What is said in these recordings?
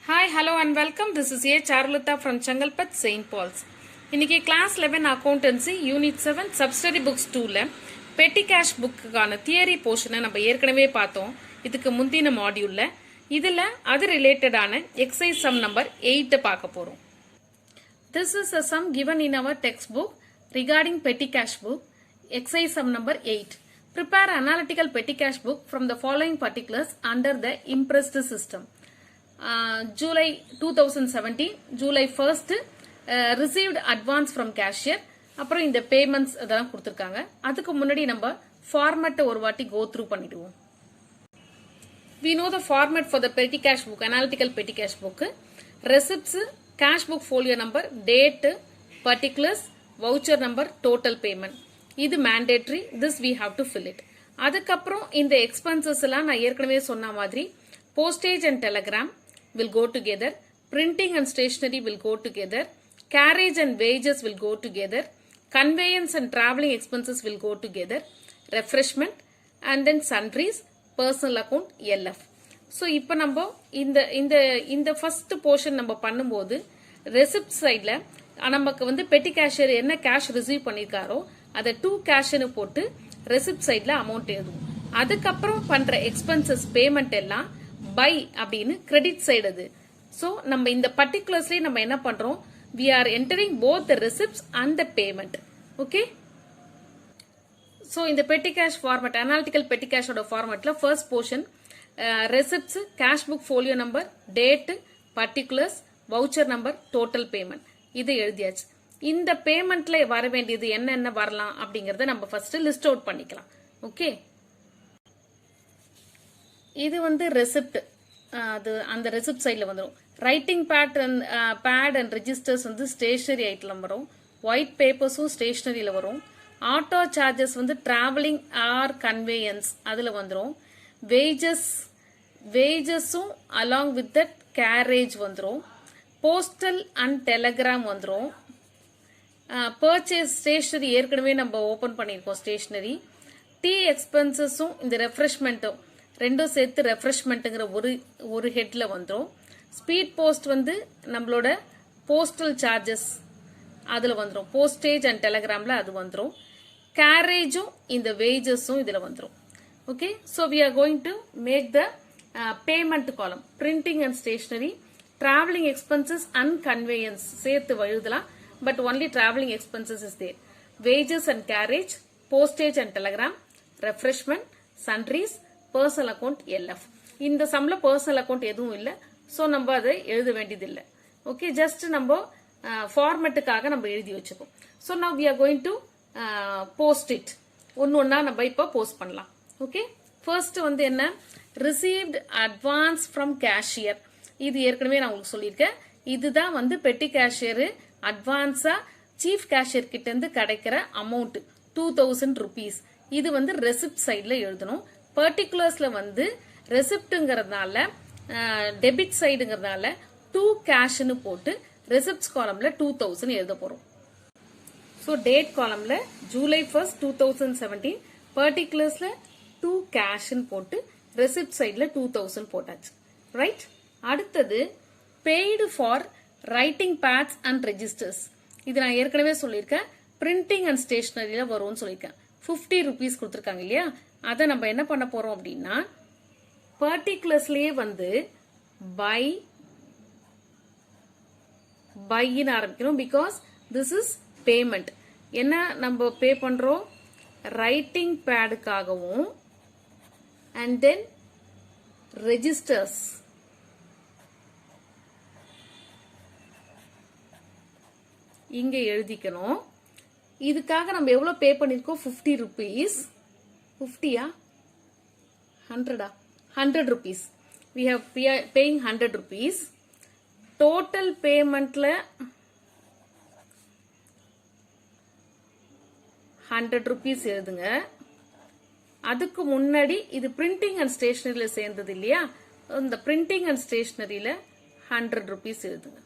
Hi, hello and welcome. This is A. Charulata from Changalpat, St. Paul's. இன்னைக்கு class 11 accountancy unit 7 subsidiary books 2ல petty cash புக்குக்கான theory போர்ஷனை நம்ம ஏற்கனவே பார்த்தோம். இதுக்கு முந்தின மாடியூல்ல இதுல அது ரிலேட்டடான எக்ஸசைஸ் சம் நம்பர் 8 பார்க்க போறோம். This is a sum given in our textbook regarding petty cash book. Exercise sum number 8. Prepare analytical petty cash book from the following particulars under the impressed system. July 2017, July 1st, received advance from cashier. அப்புறம் இந்த payments அதெல்லாம் கொடுத்துருக்காங்க. அதுக்கு முன்னாடி நம்ம ஃபார்மேட்டை ஒரு வாட்டி go through பண்ணிடுவோம். We know the format for the petty cash book, analytical petty cash book. Receipts, cash book folio number, date, particulars, voucher number, total payment. இது mandatory. This we have to fill it. அதுக்கப்புறம் இந்த expenses எல்லாம் நான் ஏற்கனவே சொன்ன மாதிரி postage and telegram will go together, printing and stationery will go together, carriage and wages will go together, conveyance and traveling expenses will go together, refreshment and then sundries, personal account, LF. So இப்போ நம்ம இந்த first portion நம்ம பண்ணும்போது receipt சைட்ல நமக்கு வந்து பெட்டி cashier என்ன கேஷ் ரிசீவ் பண்ணிருக்காரோ அதை 2 கேஷ்னு போட்டு ரெசிப்ட் சைட்ல அமௌண்ட் எழுதுவோம். அதுக்கப்புறம் பண்ற எக்ஸ்பென்சஸ் பேமெண்ட் எல்லாம் பை அப்படின்னு கிரெடிட் சைடு அது. சோ நம்ம இந்த பர்டிகுலர்ஸ்லயே நம்ம என்ன பண்றோம், we are entering both the receipts and the payment. Okay, so in the petty cash format, analytical petty cash oda formatla first portion receipts, cash book folio number, date, particulars, voucher number, total payment இது எழுதியாச்சு. இந்த பேமெண்ட்ல வர வேண்டியது என்னென்ன வரலாம் அப்படிங்கறத நம்ம first list out பண்ணிக்கலாம். ஓகே, இது வந்து ரெசிப்ட், அது அந்த ரெசிப்ட் சைட்ல வந்துடும். ரைட்டிங் பேட் அண்ட் ரெஜிஸ்டர்ஸ் வந்து ஸ்டேஷனரி ஐட்டம் வரும். ஒயிட் பேப்பர்ஸும் ஸ்டேஷனரியில வரும். ஆட்டோ சார்ஜஸ் வந்து டிராவலிங் ஆர் கன்வேயன்ஸ் அதுல வந்துடும். வேஜஸும் அலாங் வித் தட் கேரேஜ் வந்துடும். போஸ்டல் அண்ட் டெலகிராம் வந்துடும். பர்ச்சேஸ் ஸ்டேஷனரி ஏற்கனவே நம்ம ஓபன் பண்ணியிருக்கோம். ஸ்டேஷனரி டீ எக்ஸ்பென்சஸும் இந்த ரெஃப்ரெஷ்மெண்ட்டும் ரெண்டும் சேர்த்து ரெஃப்ரெஷ்மெண்ட்டுங்கிற ஒரு ஹெட்ல வந்துடும். ஸ்பீட் போஸ்ட் வந்து நம்மளோட போஸ்டல் சார்ஜஸ் அதுல வந்துடும். போஸ்டேஜ் அண்ட் டெலகிராம்ல அது வந்துடும். கேரேஜும் இந்த வேஜஸும் இதுல வந்துடும். Okay, so we are going to make the payment column. Printing and stationery, travelling expenses and conveyance சேர்த்து எழுதலாம். But only travelling expenses is there. Wages and carriage, postage and telegram, refreshment, sundries, personal account, LF. இந்த சம்ல personal account எதுவும் இல்லை. So நம்ம அதை எழுத வேண்டியது இல்லை. ஓகே, ஜஸ்ட் நம்ம ஃபார்மேட்டுக்காக நம்ம எழுதி வச்சுப்போம். So now we are going to post it. ஒன்னா நம்ம இப்போ போஸ்ட் பண்ணலாம். ஓகே, ஃபர்ஸ்ட் வந்து என்ன, ரிசீவ்ட் அட்வான்ஸ் ஃப்ரம் கேஷியர். இது ஏற்கனவே நான் உங்களுக்கு சொல்லியிருக்கேன். இதுதான் வந்து பெட்டி கேஷியர் அட்வான்ஸா சீஃப் கேஷியர் கிட்ட இருந்து கிடைக்கிற அமௌண்ட் 2000 rupees. இது வந்து ரெசிப்ட் சைட்ல எழுதணும். பர்டிகுலர்ஸ்ல வந்து ரெசிப்ட்ங்கிறதுனால டெபிட் சைடுங்கிறதுனால 2 கேஷ்னு போட்டு ரெசிப்ட்ஸ் காலம்ல 2000 எழுத போறோம். ஸோ டேட் காலம்ல ஜூலை 1st 2017, பர்டிகுலர்ஸ்ல 2 கேஷ்னு போட்டு ரெசிப்ட் சைட்ல 2000 போட்டாச்சு. ரைட், அடுத்தது paid for writing pads and registers. இது நான் ஏற்கனவே சொல்லியிருக்கேன். பிரிண்டிங் அண்ட் ஸ்டேஷனரியில வரும்னு சொல்லியிருக்கேன். 50 rupees கொடுத்துருக்காங்க இல்லையா, அதை நம்ம என்ன பண்ண போறோம் அப்படின்னா பர்டிகுலர்ஸ்லயே வந்து பைன்னு ஆரம்பிக்கணும். Because this is payment. என்ன நம்ம பே பண்றோம், ரைட்டிங் பேடுக்காகவும் அண்ட் தென் ரெஜிஸ்டர்ஸ். இங்க எழுதிக்கணும். இதுக்காக நம்ம எவ்வளவு பே பண்ணிருக்கோம், 50 rupees. 50யா 100 100 rupees. We are paying 100 rupees. Total paymentல 100 rupees எழுதுங்க. அதுக்கு முன்னாடி இது பிரிண்டிங் அண்ட் ஸ்டேஷனரியில சேர்ந்தது இல்லையா, இந்த பிரிண்டிங் அண்ட் ஸ்டேஷனரியில 100 rupees எழுதுங்க.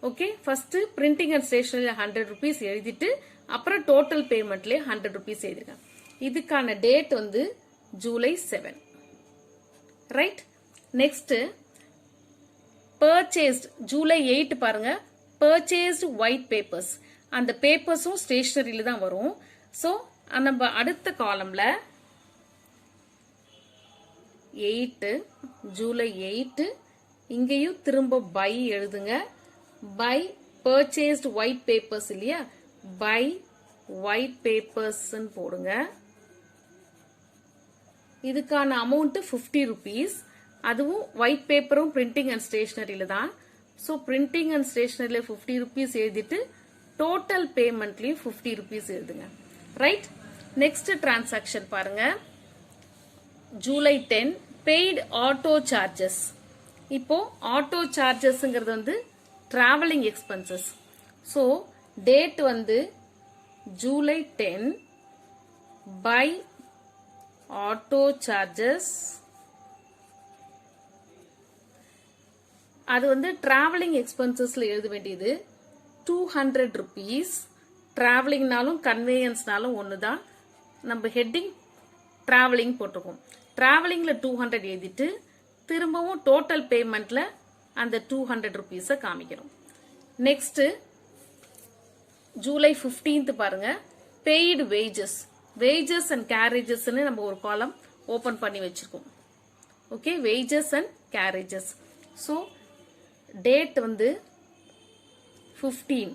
ஓகே, ஃபர்ஸ்ட் பிரிண்டிங் அண்ட் ஸ்டேஷனரியில 100 rupees எழுதிட்டு அப்புறம் டோட்டல் பேமெண்ட்ல 100 rupees எழுதிருக்கேன். இதுக்கான டேட் வந்து July 7. Right, next purchased July 8 பாருங்க purchased white papers அந்த பேப்பர்ஸும் ஸ்டேஷனரியில தான் வரும். ஸோ நம்ம அடுத்த காலம்ல 8 ஜூலை 8 இங்கேயும் திரும்ப பை எழுதுங்க. பை purchased white papers இல்லையா, பை white papers போடுங்க. இதுக்கான அமௌண்ட் 50 rupees. அதுவும் ஒயிட் பேப்பரும் பிரிண்டிங் அண்ட் ஸ்டேஷனரியில தான். ஸோ பிரிண்டிங் அண்ட் ஸ்டேஷனரியில 50 rupees எழுதிட்டு டோட்டல் பேமெண்ட்லயும் 50 rupees எழுதுங்க. ரைட். நெக்ஸ்ட் டிரான்சாக்ஷன் பாருங்க. July 10 paid auto charges. இப்போ ஆட்டோ சார்ஜஸ்ங்கிறது வந்து டிராவலிங் எக்ஸ்பென்சஸ். ஸோ டேட் வந்து ஜூலை 10 பை ஆட்டோ சார்ஜஸ். அது வந்து டிராவலிங் எக்ஸ்பென்சஸ்ல எழுத வேண்டியது 200 rupees. டிராவலிங்னாலும் கன்வேயன்ஸ்னாலும் ஒண்ணுதான். நம்ம ஹெட்டிங் டிராவலிங் போட்டிருக்கோம். டிராவலிங்ல 200 எழுதிட்டு திரும்பவும் டோட்டல் பேமெண்ட்ல அந்த 200 rupees காமிக்கிறோம். நெக்ஸ்ட் ஜூலை 15 பாருங்க. Paid wages. Wages and carriages நம்ம ஒரு காலம் ஓபன் பண்ணி வச்சிருக்கோம். Okay, wages and carriages. So date வந்து 15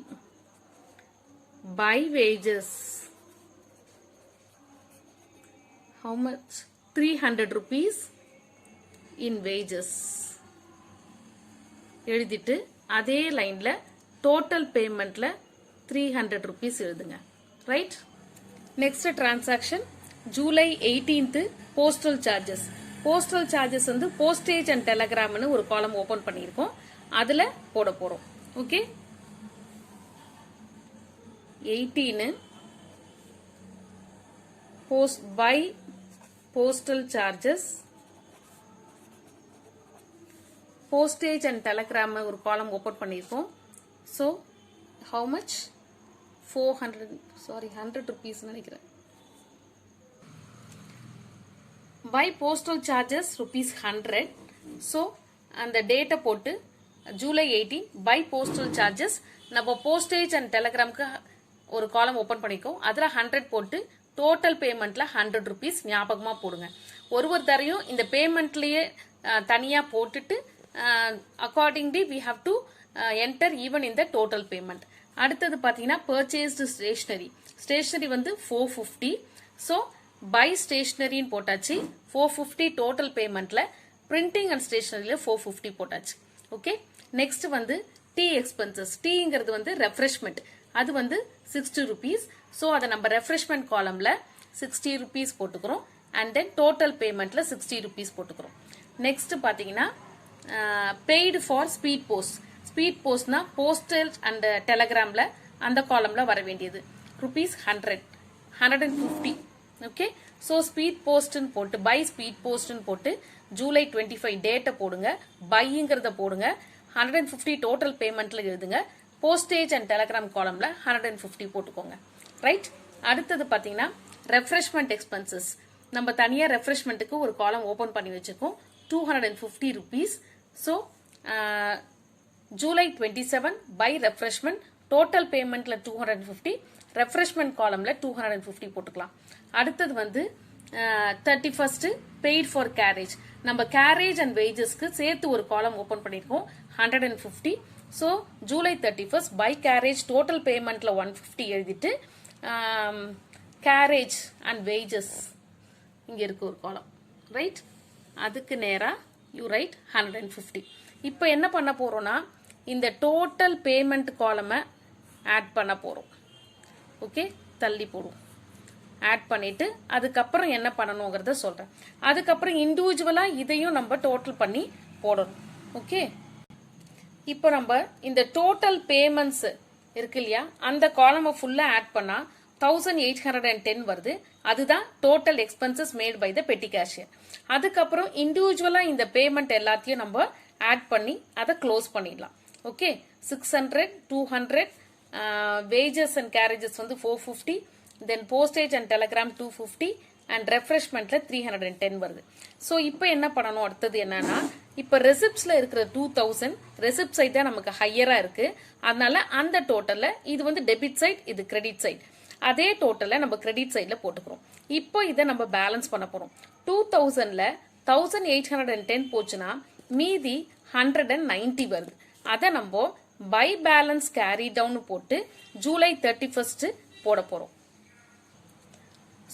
by wages. How much? 300 rupees in wages. எழுதிட்டு அதே லைன்ல டோட்டல் பேமெண்ட்ல 300 rupees எழுதுங்க. Right. Next transaction July 18 postal charges. Postal charges வந்து போஸ்டேஜ் அண்ட் டெலகிராம்னு ஒரு காலம் ஓபன் பண்ணியிருக்கோம். அதுல போட போறோம். Okay, 18 post by postal charges, postage and telegram ஒரு காலம் ஓபன் பண்ணிருக்கோம். so how much? 100 rupees நினைக்கிறேன். by postal charges rupees 100. so அந்த டேட்டை போட்டு ஜூலை 18 by postal charges நம்ம போஸ்டேஜ் அண்ட் டெலகிராம்க்கு ஒரு காலம் ஓபன் பண்ணிக்கோம். அதுல 100 போட்டு டோட்டல் பேமெண்ட்ல 100 rupees ஞாபகமா போடுங்க. ஒரு தரையும் இந்த பேமெண்ட்லயே தனியா போட்டுட்டு accordingly we have to enter even in the total payment. அடுத்தது பாத்தீங்கன்னா purchased stationery. ஸ்டேஷனரி வந்து 450. ஸோ பை ஸ்டேஷனரின்னு போட்டாச்சு. 450 டோட்டல் பேமெண்ட்ல பிரிண்டிங் அண்ட் ஸ்டேஷனரியில 450 போட்டாச்சு. ஓகே, நெக்ஸ்ட் வந்து டீ எக்ஸ்பென்சஸ். டீங்கிறது வந்து ரெஃப்ரெஷ்மெண்ட். அது வந்து 60 rupees. ஸோ அதை நம்ம ரெஃப்ரெஷ்மெண்ட் காலம்ல 60 rupees போட்டுக்கிறோம். அண்ட் தென் டோட்டல் பேமெண்ட்ல 60 rupees போட்டுக்கிறோம். நெக்ஸ்ட் பாத்தீங்கன்னா paid for speed post. Speed போஸ்ட்னா போஸ்டல் அண்ட் டெலகிராம்ல அந்த காலம்ல வர வேண்டியது ₹100 150. ஓகே, ஸோ ஸ்பீட் போஸ்ட்னு போட்டு பை ஸ்பீட் போஸ்ட்னு போட்டு ஜூலை 25 டேட்டை போடுங்க. பைங்கிறத போடுங்க. 150 டோட்டல் பேமெண்ட்ல எழுதுங்க. போஸ்டேஜ் அண்ட் டெலகிராம் காலம்ல 150 போட்டுக்கோங்க. ரைட். அடுத்தது பாத்தீங்கன்னா ரெஃப்ரெஷ்மெண்ட் எக்ஸ்பென்சஸ். நம்ம தனியா ரெஃப்ரெஷ்மெண்ட்டுக்கு ஒரு காலம் ஓபன் பண்ணி வச்சிருக்கோம். 250 rupees. So July 27 by refreshment total பேமெண்ட்ல 250, ரெஃப்ரெஷ்மெண்ட் காலம்ல 250 போட்டுக்கலாம். அடுத்தது வந்து 31 பெய்ட் ஃபார் கேரேஜ். நம்ம கேரேஜ் அண்ட் வேஜஸ்க்கு சேர்த்து ஒரு காலம் ஓபன் பண்ணிருக்கோம் 150. So July 31 by carriage total பேமெண்ட்ல 150 எழுதிட்டு கேரேஜ் அண்ட் வேஜஸ் இங்க இருக்கு ஒரு காலம். ரைட். அதுக்கு நேரா யூ ரைட் 150. இப்போ என்ன பண்ண போறோம்னா இந்த டோட்டல் பேமெண்ட் காலமை ஆட் பண்ண போறோம். ஓகே, தள்ளி போடுவோம். ஆட் பண்ணிட்டு அதுக்கப்புறம் என்ன பண்ணணுங்கிறத சொல்றேன். அதுக்கப்புறம் இண்டிவிஜுவலா இதையும் நம்ம டோட்டல் பண்ணி போடணும். ஓகே, இப்போ நம்ம இந்த டோட்டல் பேமெண்ட்ஸ் இருக்கு இல்லையா, அந்த காலமை ஃபுல்லா ஆட் பண்ணா 1810 வருது. அதுதான் total expenses made by the petty cashier. அதுக்கப்புறம் இண்டிவிஜுவலா இந்த பேமெண்ட் எல்லாத்தையும் நம்ம ஆட் பண்ணி அதை க்ளோஸ் பண்ணிடலாம். ஓகே, 600, 200, வேஜஸ் அண்ட் கேரேஜஸ் வந்து 450, தென் போஸ்டேஜ் அண்ட் டெலகிராம் 250 அண்ட் ரெஃப்ரெஷ்மெண்ட்ல 310 வருது. ஸோ இப்போ என்ன பண்ணணும், அடுத்தது என்னன்னா இப்போ ரெசிப்ட்ஸ்ல இருக்கிற 2000 ரெசிப்ட் சைட் தான் நமக்கு ஹையரா இருக்கு. அதனால அந்த டோட்டல்ல இது வந்து டெபிட் சைட், இது கிரெடிட் சைட். அதே டோட்டலை நம்ம கிரெடிட் சைட்ல போட்டுக்கிறோம். இப்போ இதை நம்ம பேலன்ஸ் பண்ண போறோம். 2000ல 1810 போச்சுன்னா மீதி 190 வருது. அதை நம்ம பை பேலன்ஸ் கேரி டவுன் போட்டு ஜூலை 31 போட போறோம்.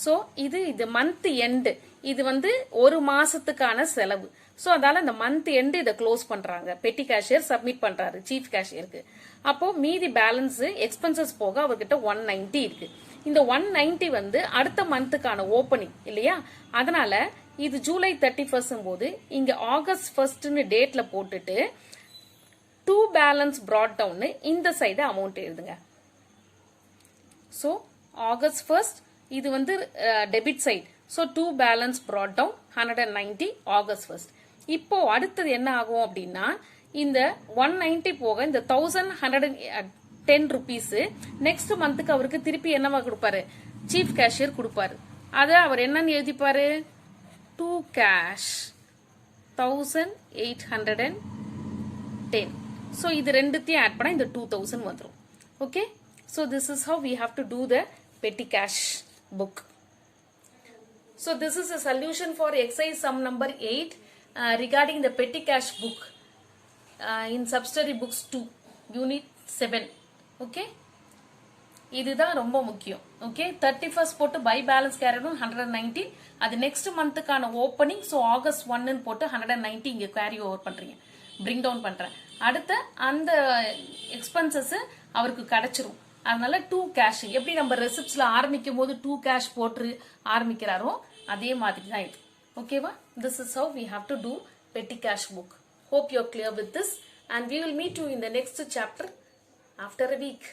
ஸோ இது மந்த் எண்டு, இது வந்து ஒரு மாசத்துக்கான செலவு. ஸோ அதனால இந்த மந்த் எண்டு இதை க்ளோஸ் பண்றாங்க. பெட்டி கேஷியர் சப்மிட் பண்றாரு சீஃப் கேஷியருக்கு. அப்போ மீதி பேலன்ஸ் எக்ஸ்பென்சஸ் போக அவர்கிட்ட 190 இருக்கு. இந்த 190 வந்து அடுத்த மந்த்துக்கான ஓப்பனிங் இல்லையா? அதனால இது ஜூலை 31 போது இங்க ஆகஸ்ட் 1 டேட்ல போட்டுட்டு டு பேலன்ஸ் brought down இந்த சைடு அமௌண்ட் எழுதுங்க. ஸோ ஆகஸ்ட் 1 இது வந்து debit side. So to balance brought down 190 August 1. இப்போ அடுத்தது என்ன ஆகும் அப்படின்னா இந்த 190 போக இந்த 1110 ருபீஸ் நெக்ஸ்ட் மந்த்துக்கு அவருக்கு திருப்பி என்னவா கொடுப்பாரு? சீஃப் கேஷியர் கொடுப்பாரு. அதை அவர் என்னன்னு எழுதிப்பாரு? To cash 1810. ஸோ இது ரெண்டுத்தையும் ஆட் பண்ணா இந்த 2000 வந்துடும். Okay, so this is how we have to do the petty cash book. So this is a solution for exercise sum number 8 regarding the petty cash book in subsidiary books 2 unit 7. Okay, இதுதான் ரொம்ப முக்கியம். Okay, 31st போட்டு by balance carry 190, அது next மந்த்துக்கான opening. So August 1 போட்டு 190 இங்க carry over பண்றீங்க, bring down பண்றேன். அடுத்த அந்த எக்ஸ்பென்சஸ் அவருக்கு கிடைச்சிரும். அதனால டூ கேஷ் எப்படி நம்ம ரெசிப்ட்ஸ்ல ஆரம்பிக்கும் போது டூ கேஷ் போட்டு ஆரம்பிக்கிறாரோ அதே மாதிரி தான் இது. ஓகேவா? This is how we have to do petty cash book. Hope you're clear with this and we will meet you in the next chapter after a week.